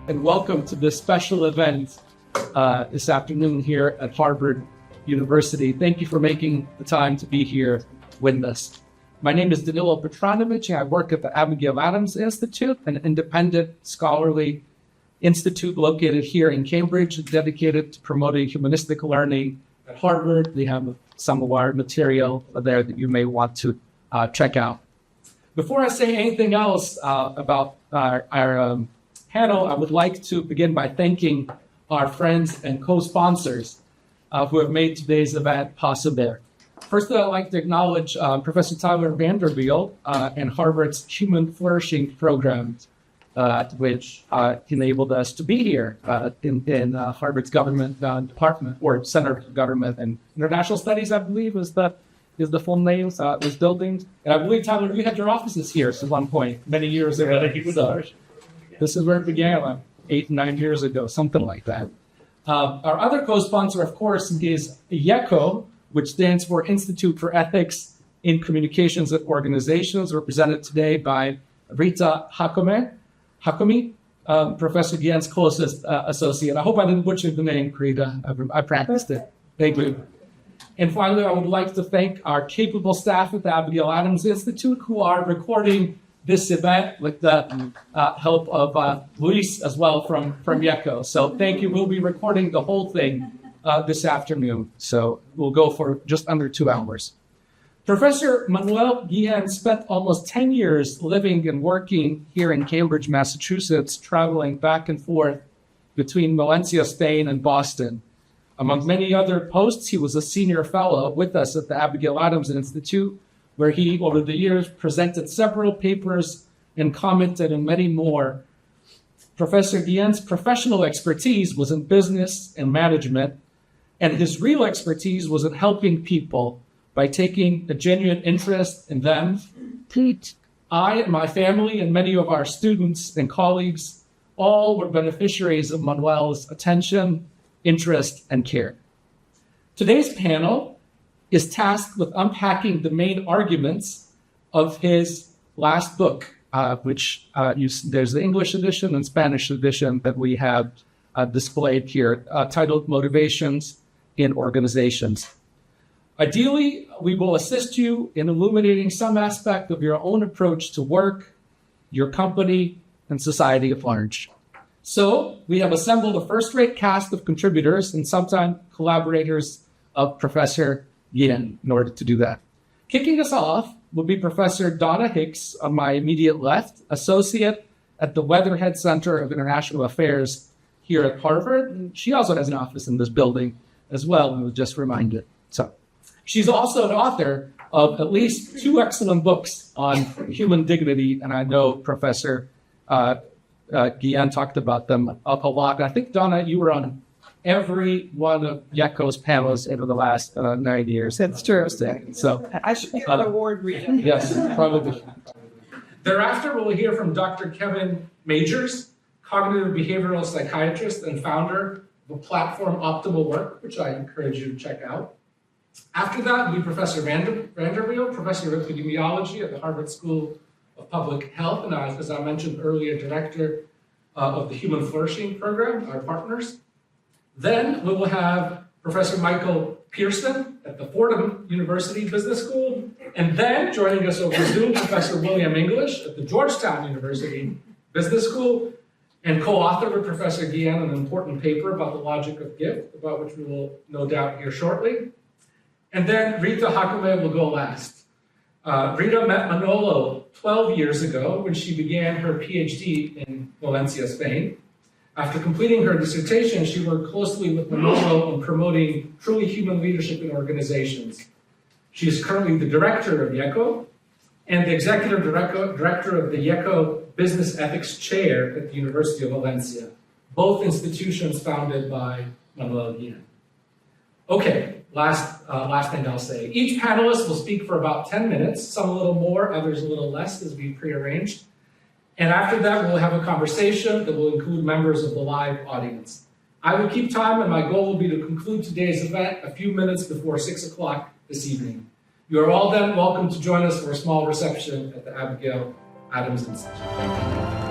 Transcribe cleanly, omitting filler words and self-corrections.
and welcome to this special event this afternoon here at Harvard University. Thank you for making the time to be here with us. My name is Danilo Petranovich, and I work at the Abigail Adams Institute, an independent scholarly institute located here in Cambridge, dedicated to promoting humanistic learning at Harvard. We have some of our material there that you may want to check out. Before I say anything else about our panel, I would like to begin by thanking our friends and co-sponsors who have made today's event possible. First, I'd like to acknowledge Professor Tyler Vanderbilt and Harvard's Human Flourishing Program, which enabled us to be here in Harvard's government department, or Center for Government and International Studies, I believe is the full name, this building. And I believe, Tyler, you had your offices here at one point, many years ago. So this is where it began, 8, 9 years ago, something like that. Our other co-sponsor, of course, is IECO, which stands for Institute for Ethics in Communications and Organizations, represented today by Rita Hakomi, Professor Guillén's closest associate. I hope I didn't butcher the name, Rita. I practiced it. Thank you. And finally, I would like to thank our capable staff at the Abigail Adams Institute who are recording this event with the help of Luis as well from IECO. So thank you. We'll be recording the whole thing this afternoon. So we'll go for just under 2 hours. Professor Manuel Guillén spent almost 10 years living and working here in Cambridge, Massachusetts, traveling back and forth between Valencia, Spain, and Boston. Among many other posts, he was a senior fellow with us at the Abigail Adams Institute, where he, over the years, presented several papers and commented on many more. Professor Guillén's professional expertise was in business and management, and his real expertise was in helping people by taking a genuine interest in them. I and my family and many of our students and colleagues all were beneficiaries of Manuel's attention, interest, and care. Today's panel is tasked with unpacking the main arguments of his last book, which there's the English edition and Spanish edition that we have displayed here, titled Motivations in Organizations. Ideally, we will assist you in illuminating some aspect of your own approach to work, your company, and society at large. So we have assembled a first-rate cast of contributors and sometime collaborators of Professor Guillén in order to do that. Kicking us off will be Professor Donna Hicks on my immediate left, associate at the Weatherhead Center of International Affairs here at Harvard. And she also has an office in this building as well, I was just reminded. So she's also an author of at least 2 excellent books on human dignity, and I know Professor Guillén talked about them a lot. I think, Donna, you were on every one of IECO's panels over the last 9 years. That's true. So I should get an award reading. Yes, probably. Thereafter, we'll hear from Dr. Kevin Majors, cognitive behavioral psychiatrist and founder of the platform Optimal Work, which I encourage you to check out. After that, will be Professor Vanderbilt, professor of epidemiology at the Harvard School of Public Health, and as I mentioned earlier, director of the Human Flourishing Program, our partners. Then we will have Professor Michael Pearson at the Fordham University Business School, and then joining us over Zoom, Professor William English at the Georgetown University Business School, and co-author with Professor Guillén an important paper about the logic of gift, about which we will no doubt hear shortly. And then Rita Hakomi will go last. Rita met Manolo 12 years ago when she began her PhD in Valencia, Spain. After completing her dissertation, she worked closely with Manolo on promoting truly human leadership in organizations. She is currently the director of IECO and the executive director of the IECO Business Ethics Chair at the University of Valencia, both institutions founded by Manuel Guillén. Okay, last thing I'll say. Each panelist will speak for about 10 minutes, some a little more, others a little less, as we prearranged. And after that, we'll have a conversation that will include members of the live audience. I will keep time, and my goal will be to conclude today's event a few minutes before 6 o'clock this evening. You are all then welcome to join us for a small reception at the Abigail Adams Institute.